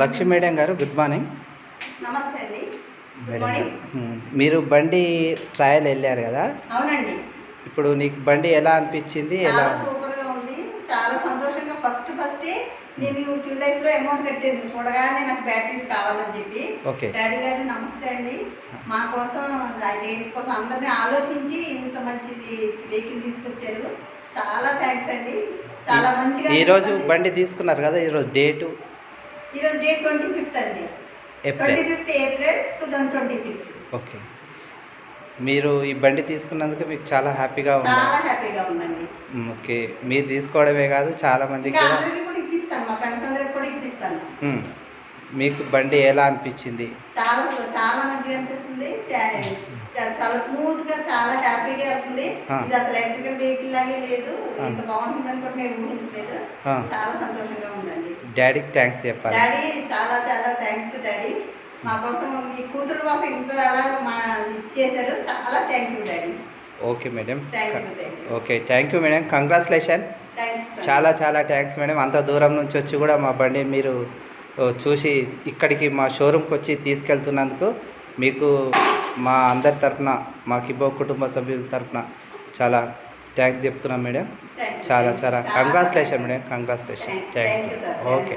Lakshmi madam గారు, good morning. నమస్తే అండి. మేడం మీరు బండి ట్రయల్ వెళ్ళారు కదా? అవునండి. ఇప్పుడు నీకు బండి ఎలా అనిపించింది? ఎలా? సూపర్గా ఉంది, చాలా సంతోషంగా. ఫస్ట్ నేను క్యూ లైఫ్లో అమౌంట్ కట్టాను చూడగానే నాకు బ్యాటరీ కావాలని చెప్పి. ఓకే. డాడీ గారు నమస్తే అండి. మా కోసం లేడీస్ కోసం అందరినీ ఆలోచించి ఇంత మంచిది వెహికల్ తీసుకొచ్చారు. చాలా థ్యాంక్స్ అండి. చాలా మంచిగా. ఈరోజు బండి తీసుకున్నారు కదా, ఈరోజు డేట్ 25th అండి. 25th April 2026. ఓకే. మీరు ఈ బండి తీసుకున్నందుకు మీకు చాలా హ్యాపీగా ఉంది? చాలా హ్యాపీగా ఉందండి. ఓకే. మీరు తీసుకోవడమే కాదు, చాలా మందికి కూడా ఇప్పిస్తాను, మా ఫ్రెండ్స్ అందరికి కూడా ఇప్పిస్తాను. మీకు బండి ఎలా అనిపించింది? చాలా చాలా మంచిగా అనిపిస్తుంది. చాలా స్మూత్ గా, చాలా హ్యాపీగా వెళ్తుంది. ఇది అసలు ఎలక్ట్రికల్ వెహికల్ లాగే లేదు. ఇంత బాగుంటుందని కూడా నేను ఊహించలేదు. చాలా సంతోషంగా ఉందండి. డాడీకి థ్యాంక్స్ చెప్పాలి. డాడీ చాలా చాలా థ్యాంక్స్ డాడీ. మా కోసం, మీ కూతురు కోసం ఇంత అలా ఇచ్చేసారు. చాలా thank you daddy. Okay madam. Okay, thank you madam. Congratulation. చాలా చాలా థ్యాంక్స్ మేడం. అంత దూరం నుంచి వచ్చి కూడా మా బండి మీరు చూసి ఇక్కడికి మా షోరూమ్కి వచ్చి తీసుకెళ్తున్నందుకు మీకు మా అందరి తరఫున, మా కిబో కుటుంబ సభ్యుల తరఫున చాలా థ్యాంక్స్ చెప్తున్నాం మేడం. చాలా చాలా congratulation madam. Congratulation. Thanks. Okay.